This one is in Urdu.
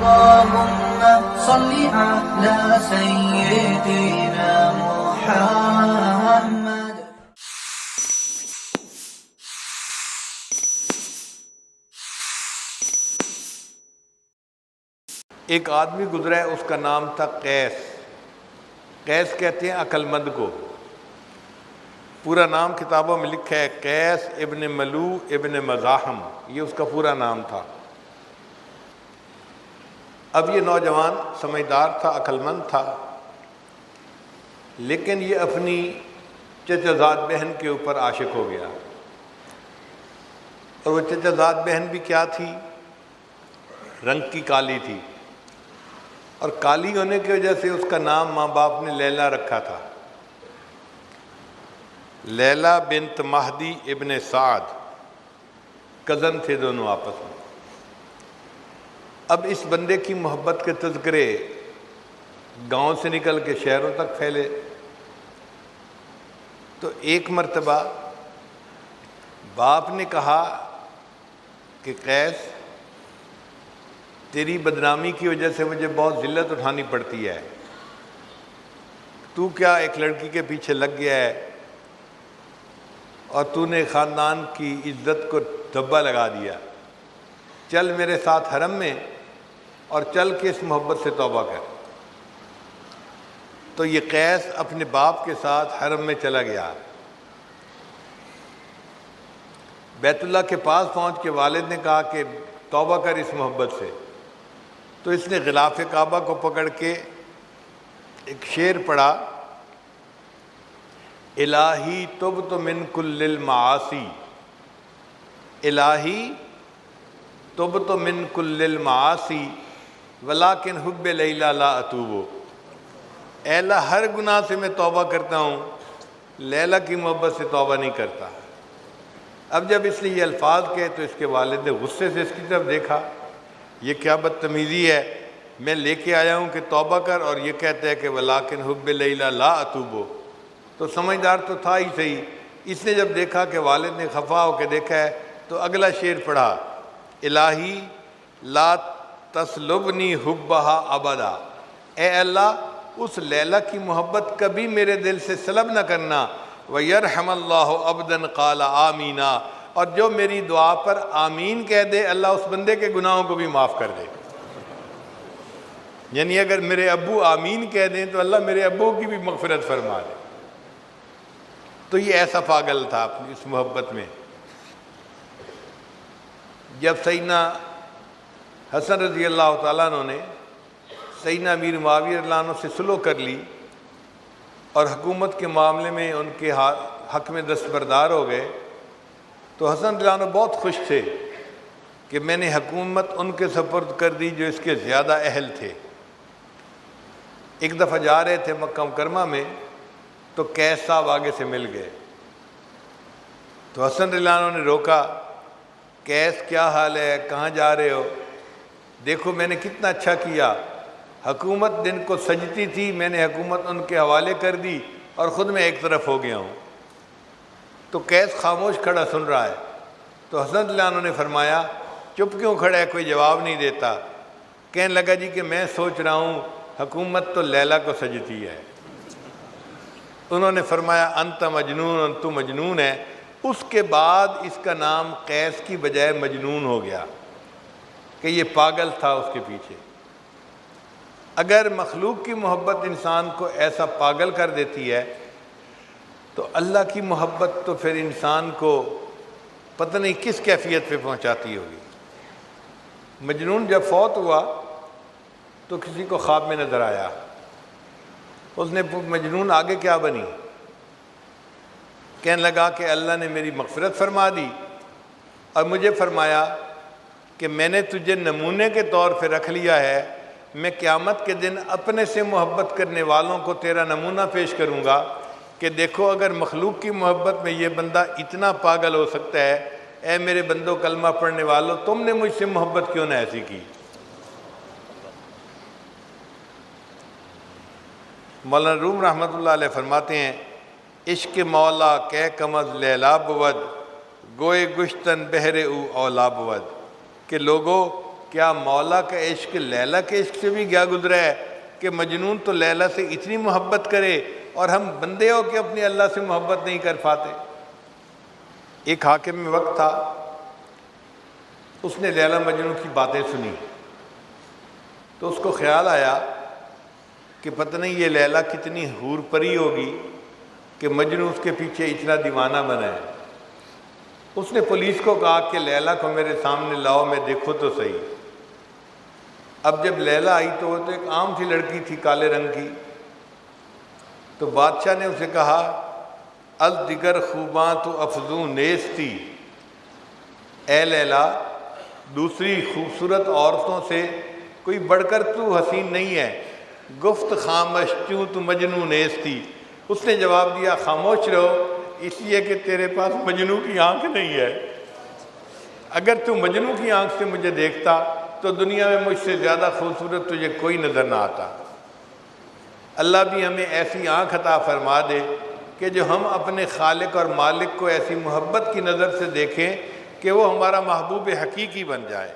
اللهم صل على سيدنا محمد. ایک آدمی گزرا ہے، اس کا نام تھا قیس. قیس کہتے ہیں عقل مند کو. پورا نام کتابوں میں لکھا ہے قیس ابن ملو ابن مزاحم، یہ اس کا پورا نام تھا. اب یہ نوجوان سمجھدار تھا، عقل مند تھا، لیکن یہ اپنی چچا زاد بہن کے اوپر عاشق ہو گیا. اور وہ چچا زاد بہن بھی کیا تھی؟ رنگ کی کالی تھی، اور کالی ہونے کی وجہ سے اس کا نام ماں باپ نے لیلا رکھا تھا. لیلا بنت مہدی ابن سعد، کزن تھے دونوں آپس میں. اب اس بندے کی محبت کے تذکرے گاؤں سے نکل کے شہروں تک پھیلے. تو ایک مرتبہ باپ نے کہا کہ قیس، تیری بدنامی کی وجہ سے مجھے بہت ذلت اٹھانی پڑتی ہے. تو کیا ایک لڑکی کے پیچھے لگ گیا ہے اور تو نے خاندان کی عزت کو دھبا لگا دیا. چل میرے ساتھ حرم میں اور چل کے اس محبت سے توبہ کر. تو یہ قیس اپنے باپ کے ساتھ حرم میں چلا گیا. بیت اللہ کے پاس پہنچ کے والد نے کہا کہ توبہ کر اس محبت سے. تو اس نے غلاف کعبہ کو پکڑ کے ایک شعر پڑھا، الہی تبت من کل المعاصی، الہی تبت من کل المعاصی ولیکن حب لیلا لا اتوب. اے اللہ، ہر گناہ سے میں توبہ کرتا ہوں، لیلا کی محبت سے توبہ نہیں کرتا. اب جب اس نے یہ الفاظ کہے تو اس کے والد نے غصے سے اس کی طرف دیکھا، یہ کیا بدتمیزی ہے، میں لے کے آیا ہوں کہ توبہ کر اور یہ کہتا ہے کہ ولیکن حب لیلا لا اتوب. تو سمجھدار تو تھا ہی صحیح. اس نے جب دیکھا کہ والد نے خفا ہو کے دیکھا ہے تو اگلا شعر پڑھا، الہی لا تسلبنی حبہا ابدا. اے اللہ، اس لیلا کی محبت کبھی میرے دل سے سلب نہ کرنا. وَيَرْحَمَ اللَّهُ عَبْدًا قَالَ آمِينَ، اور جو میری دعا پر آمین کہہ دے اللہ اس بندے کے گناہوں کو بھی معاف کر دے. یعنی اگر میرے ابو آمین کہہ دیں تو اللہ میرے ابو کی بھی مغفرت فرما دے. تو یہ ایسا پاگل تھا اپنی اس محبت میں. جب سیدنا حسن رضی اللہ تعالیٰ عنہ نے سیدنا امیر معاویہ رضی اللہ عنہ سے صلح کر لی اور حکومت کے معاملے میں ان کے حق میں دستبردار ہو گئے، تو حسن رضی اللہ عنہ بہت خوش تھے کہ میں نے حکومت ان کے سپرد کر دی جو اس کے زیادہ اہل تھے. ایک دفعہ جا رہے تھے مکہ مکرمہ میں تو قیس صاحب آگے سے مل گئے. تو حسن رضی اللہ عنہ نے روکا، قیس کیا حال ہے، کہاں جا رہے ہو؟ دیکھو میں نے کتنا اچھا کیا، حکومت دن کو سجتی تھی، میں نے حکومت ان کے حوالے کر دی اور خود میں ایک طرف ہو گیا ہوں. تو قیس خاموش کھڑا سن رہا ہے. تو حسن رضی اللہ عنہ نے فرمایا چپ کیوں کھڑا ہے، کوئی جواب نہیں دیتا؟ کہنے لگا جی کہ میں سوچ رہا ہوں حکومت تو لیلا کو سجتی ہے. انہوں نے فرمایا انت مجنون، تو مجنون ہے. اس کے بعد اس کا نام قیس کی بجائے مجنون ہو گیا کہ یہ پاگل تھا اس کے پیچھے. اگر مخلوق کی محبت انسان کو ایسا پاگل کر دیتی ہے تو اللہ کی محبت تو پھر انسان کو پتہ نہیں کس کیفیت پہ پہنچاتی ہوگی. مجنون جب فوت ہوا تو کسی کو خواب میں نظر آیا. اس نے مجنون آگے کیا بنی؟ کہنے لگا کہ اللہ نے میری مغفرت فرما دی اور مجھے فرمایا کہ میں نے تجھے نمونے کے طور پہ رکھ لیا ہے، میں قیامت کے دن اپنے سے محبت کرنے والوں کو تیرا نمونہ پیش کروں گا کہ دیکھو اگر مخلوق کی محبت میں یہ بندہ اتنا پاگل ہو سکتا ہے، اے میرے بندوں کلمہ پڑھنے والوں، تم نے مجھ سے محبت کیوں نہ ایسی کی؟ مولانا روم رحمۃ اللہ علیہ فرماتے ہیں عشق مولا کہ کمز لیلا بود گوئے گشتن بہر او اولا بود، کہ لوگوں کیا مولا کا عشق لیلا کے عشق سے بھی کیا گزرا ہے کہ مجنون تو لیلا سے اتنی محبت کرے اور ہم بندے ہو کہ اپنی اللہ سے محبت نہیں کر پاتے؟ ایک حاکم میں وقت تھا، اس نے لیلا مجنون کی باتیں سنی تو اس کو خیال آیا کہ پتہ نہیں یہ لیلا کتنی حور پری ہوگی کہ مجنون اس کے پیچھے اتنا دیوانہ بنا ہے۔ اس نے پولیس کو کہا کہ لیلا کو میرے سامنے لاؤ، میں دیکھو تو صحیح۔ اب جب لیلا آئی تو وہ تو ایک عام سی لڑکی تھی کالے رنگ کی، تو بادشاہ نے اسے کہا الدگر خوباں تو افزوں نیستی، اے لیلا دوسری خوبصورت عورتوں سے کوئی بڑھ کر تو حسین نہیں ہے، گفت خاموش چوں تو مجنوں نیستی۔ اس نے جواب دیا خاموش رہو اس لیے کہ تیرے پاس مجنوں کی آنکھ نہیں ہے، اگر تو مجنوں کی آنکھ سے مجھے دیکھتا تو دنیا میں مجھ سے زیادہ خوبصورت تجھے کوئی نظر نہ آتا۔ اللہ بھی ہمیں ایسی آنکھ عطا فرما دے کہ جو ہم اپنے خالق اور مالک کو ایسی محبت کی نظر سے دیکھیں کہ وہ ہمارا محبوب حقیقی بن جائے۔